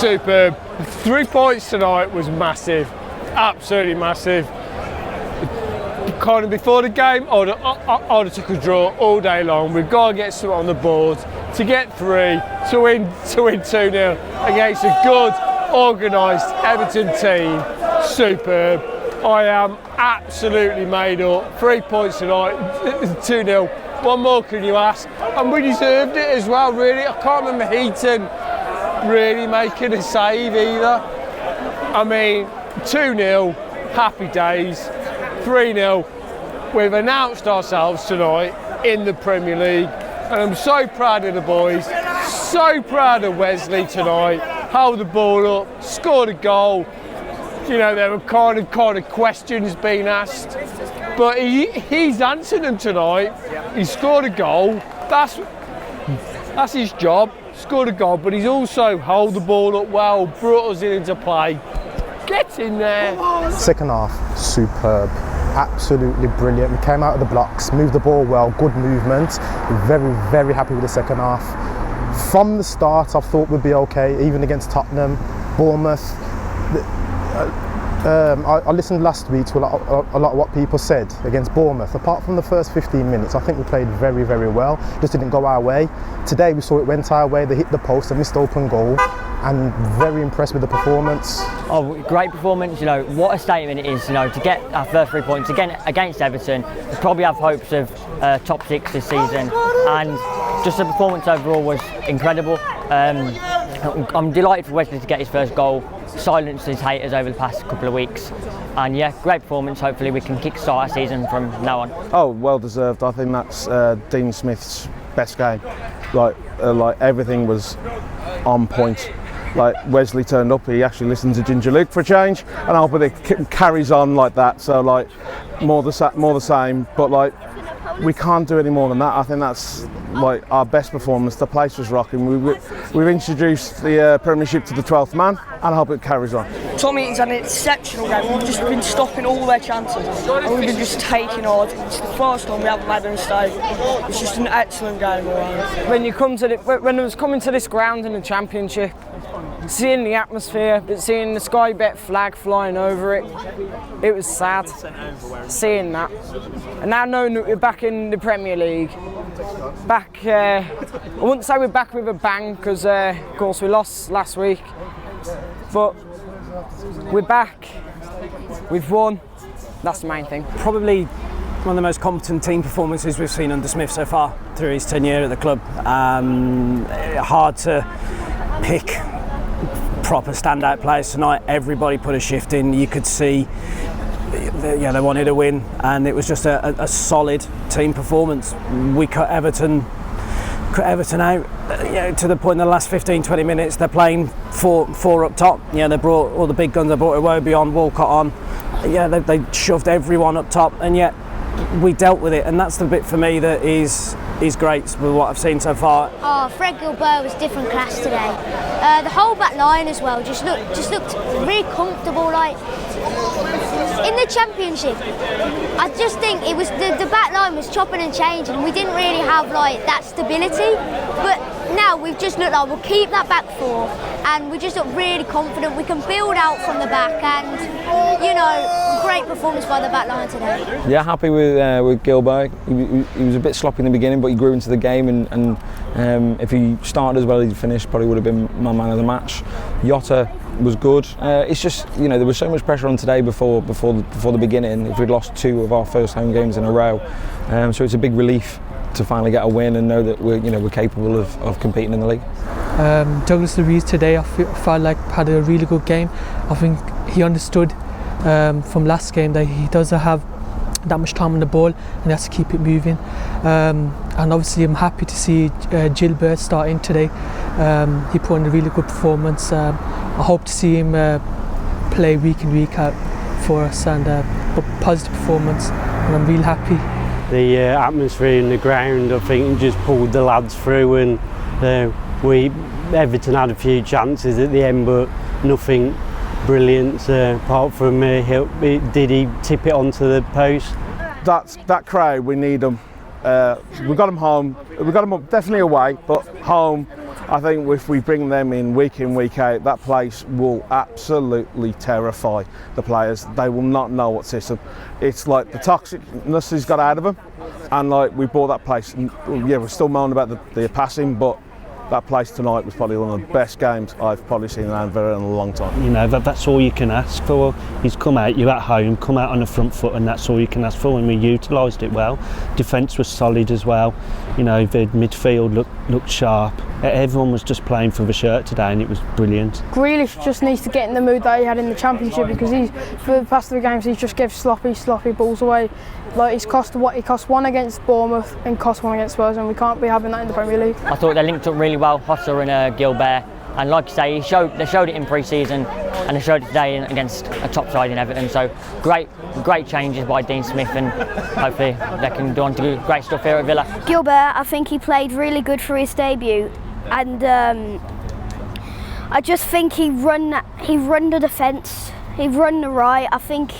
Superb. 3 points tonight was massive, absolutely massive. Kind of before the game, I'd have took a draw all day long. We've got to get something on the board to get 3, to win 2-0 against a good, organised Everton team. Superb. I am absolutely made up. 3 points tonight, 2-0. What more can you ask? And we deserved it as well, really. I can't remember Heaton really making a save either. I mean, 2-0, happy days. 3-0. We've announced ourselves tonight in the Premier League, and I'm so proud of the boys, so proud of Wesley tonight. Held the ball up, scored a goal. You know, there were kind of questions being asked, but he's answered them tonight. He scored a goal. That's his job. Scored a goal, but he's also held the ball up well, brought us into play. Get in there. Second half, superb. Absolutely brilliant. We came out of the blocks, moved the ball well, good movement. Very, very happy with the second half. From the start, I thought we'd be okay, even against Tottenham, Bournemouth. I listened last week to a lot of what people said against Bournemouth. Apart from the first 15 minutes, I think we played very, very well. Just didn't go our way. Today we saw it went our way. They hit the post, a missed open goal, and very impressed with the performance. Oh, great performance! You know what a statement it is. You know, to get our first 3 points again against Everton. We probably have hopes of top 6 this season, and just the performance overall was incredible. I'm delighted for Wesley to get his first goal, silence his haters over the past couple of weeks, and yeah, great performance. Hopefully we can kick-start our season from now on. Oh, well deserved. I think that's Dean Smith's best game. Like everything was on point. Like Wesley turned up, he actually listened to Ginger Luke for a change, and I hope it carries on like that. So like more the same, but like we can't do any more than that. I think that's like our best performance. The place was rocking. We've introduced the Premiership to the 12th man, and I hope it carries on. Tom Heaton's had an exceptional game. We've just been stopping all their chances, and we've been just taking on. It's the first time we haven't made a mistake. It's just an excellent game all round. When I was coming to this ground in the Championship, seeing the atmosphere, but seeing the Sky Bet flag flying over it, it was sad seeing that. And now knowing that we're back in the Premier League, I wouldn't say we're back with a bang, because of course we lost last week, but we're back, we've won, that's the main thing. Probably one of the most competent team performances we've seen under Smith so far through his tenure at the club. Hard to pick proper standout players tonight. Everybody put a shift in. You could see they wanted to win, and it was just a solid team performance. We cut Everton out to the point in the last 15-20 minutes they're playing four up top. They brought all the big guns. They brought Iwobi on, Walcott on. They shoved everyone up top, and yet we dealt with it, and that's the bit for me that is great with what I've seen so far. Oh, Fred Gilbert was different class today. The whole back line as well just looked really comfortable. Like in the Championship, I just think it was the back line was chopping and changing, and we didn't really have like that stability. But now we've just looked like we'll keep that back four, and we just look really confident. We can build out from the back, and great performance by the back line today. Yeah, happy with Gilbert. He was a bit sloppy in the beginning, but he grew into the game, and if he started as well as he finished, probably would have been my man of the match. Jota was good. It's just there was so much pressure on today before the beginning. If we'd lost 2 of our first home games in a row, so it's a big relief to finally get a win and know that we're capable of competing in the league. Douglas Luiz today, I felt like had a really good game. I think he understood from last game that he doesn't have that much time on the ball and he has to keep it moving. And obviously I'm happy to see Gilbert starting today. He put in a really good performance. I hope to see him play week in, week out for us, and positive performance, and I'm really happy. The atmosphere in the ground, I think, just pulled the lads through, and Everton had a few chances at the end, but nothing brilliant apart from did he tip it onto the post. That crowd, we need them. We got them home. We got them definitely away, but home, I think if we bring them in, week out, that place will absolutely terrify the players. They will not know what system. It's like the toxicness has got out of them, and like we bought that place. And, yeah, we're still moaning about the passing, but that place tonight was probably one of the best games I've probably seen in Aston Villa in a long time. You know, that's all you can ask for. He's come out, you're at home, come out on the front foot, and that's all you can ask for, and we utilised it well. Defence was solid as well. You know, the midfield looked sharp. Everyone was just playing for the shirt today, and it was brilliant. Grealish just needs to get in the mood that he had in the Championship, because for the past 3 games he's just given sloppy balls away. Like he cost one against Bournemouth and cost 1 against Spurs, and we can't be having that in the Premier League. I thought they linked up really well, Hotter and Gilbert, and like you say, they showed it in pre-season, and they showed it today against a top side in Everton. So great changes by Dean Smith, and hopefully they can do on to do great stuff here at Villa. Gilbert, I think he played really good for his debut, and I just think he run the defence, he run the right. I think,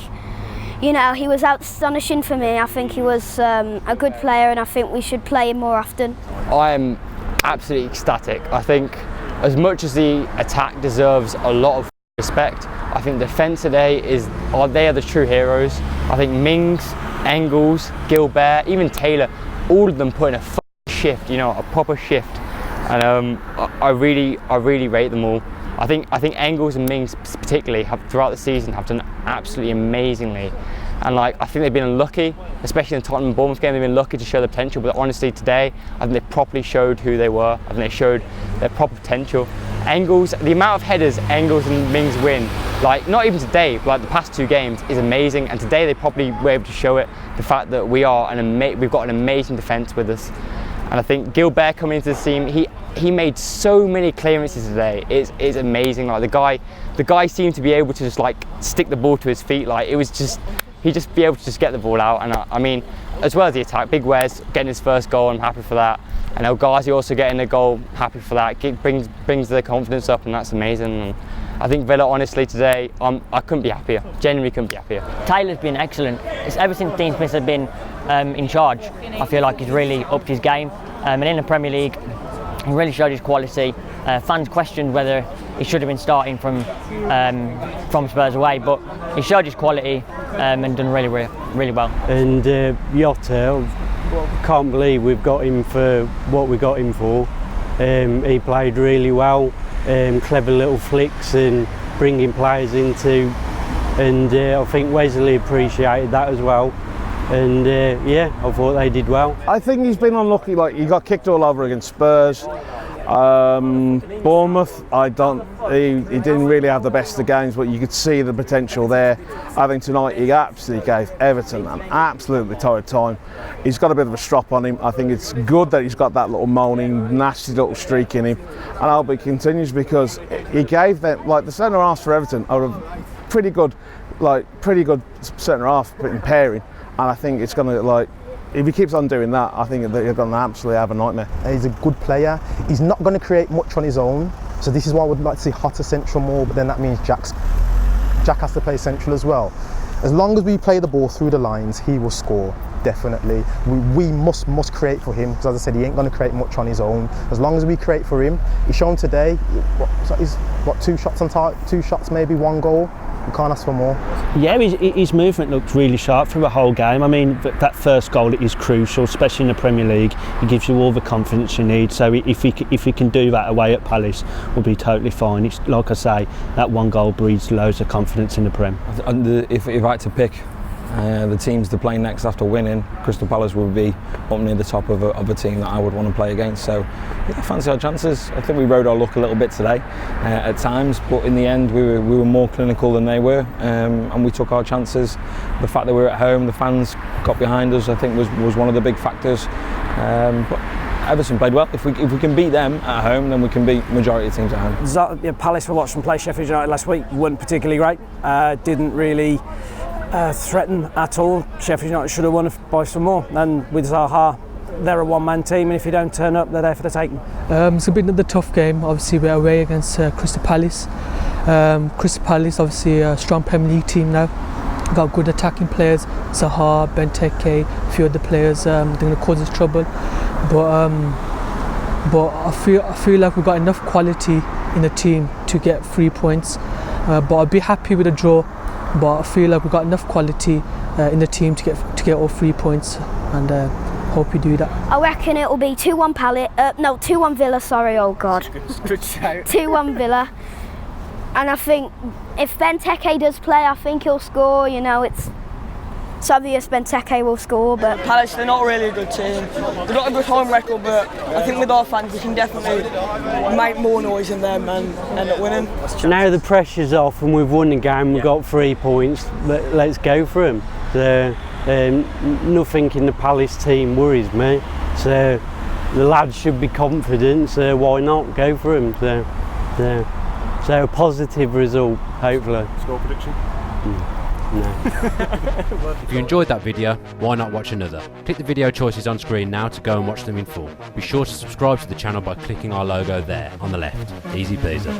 you know, he was astonishing for me. I think he was a good player, and I think we should play him more often. I am absolutely ecstatic. I think as much as the attack deserves a lot of respect, I think defence today they are the true heroes. I think Mings, Engels, Gilbert, even Taylor, all of them put in a shift, you know, a proper shift, and I really rate them all. I think Engels and Mings particularly have throughout the season have done absolutely amazingly, and like I think they've been unlucky, especially in the Tottenham Bournemouth game. They've been lucky to show their potential, but honestly today I think they properly showed who they were. I think they showed their proper potential. Engels, the amount of headers Engels and Mings win, like not even today, but like the past 2 games, is amazing, and today they probably were able to show it. The fact that we've got an amazing defence with us. And I think Gilbert coming into the team, he made so many clearances today. It's amazing. Like the guy seemed to be able to just like stick the ball to his feet. Like it was just, he'd just be able to just get the ball out. And I mean, as well as the attack, Big Wes getting his first goal, I'm happy for that. And El Ghazi also getting a goal, happy for that. It brings their confidence up, and that's amazing. And I think Villa, honestly, today, I couldn't be happier. Genuinely couldn't be happier. Taylor's been excellent. It's ever since Dean Smith has been in charge, I feel like he's really upped his game. And in the Premier League, he really showed his quality. Fans questioned whether he should have been starting from Spurs away, but he showed his quality and done really well. And Jota, can't believe we've got him for what we got him for. He played really well, clever little flicks and bringing players into, and I think Wesley appreciated that as well. And yeah, I thought they did well. I think he's been unlucky. Like he got kicked all over against Spurs. Bournemouth, he didn't really have the best of games, but you could see the potential there. I think tonight he absolutely gave Everton an absolutely torrid time. He's got a bit of a strop on him. I think it's good that he's got that little moaning, nasty little streak in him, and I hope he continues, because he gave them, like the centre halves for Everton are a pretty good centre half in pairing, and I think it's going to, like, if he keeps on doing that, I think that you're going to absolutely have a nightmare. He's a good player. He's not going to create much on his own, so this is why I would like to see Hotter central more, but then that means Jack has to play central as well. As long as we play the ball through the lines, he will score, definitely. We must create for him, because as I said, he ain't going to create much on his own. As long as we create for him, he's shown today, what 2 shots on target, 2 shots, maybe 1 goal. We can't ask for more. Yeah, his movement looked really sharp through the whole game. I mean, that first goal is crucial, especially in the Premier League. It gives you all the confidence you need. So if he can do that away at Palace, we'll be totally fine. It's, like I say, that 1 goal breeds loads of confidence in the Prem. If I had to pick the teams to play next after winning, Crystal Palace would be up near the top of a team that I would want to play against. So yeah, I fancy our chances. I think we rode our luck a little bit today at times, but in the end we were more clinical than they were, and we took our chances. The fact that we were at home, the fans got behind us, I think was one of the big factors. But Everton played well. If we can beat them at home, then we can beat majority of teams at home. Palace, we watched them play Sheffield United last week, weren't particularly great. Didn't really threaten at all. Sheffield United should have won by some more, and with Zaha, they're a one-man team, and if you don't turn up, they're there for the taking. It's been another tough game. Obviously we're away against Crystal Palace. Crystal Palace, obviously a strong Premier League team now. Got good attacking players, Zaha, Benteke, a few other players. They're going to cause us trouble, but but I feel like we've got enough quality in the team to get 3 points. But I'd be happy with a draw. But I feel like we've got enough quality in the team to get all 3 points, and hope we do that. I reckon it'll be 2-1 no, 2-1 Villa. Sorry, oh God. Good shout. 2-1 Villa. And I think if Benteke does play, I think he'll score. You know, it's obvious Benteke will score, but Palace, they're not really a good team. They've got a good home record, but I think with our fans we can definitely make more noise than them and end up winning. Now the pressure's off and we've won the game, we've got 3 points, let's go for them. So, nothing in the Palace team worries me, so the lads should be confident, so why not go for them. So a positive result, hopefully. Score prediction? No. If you enjoyed that video, why not watch another? Click the video choices on screen now to go and watch them in full. Be sure to subscribe to the channel by clicking our logo there on the left. Easy peasy.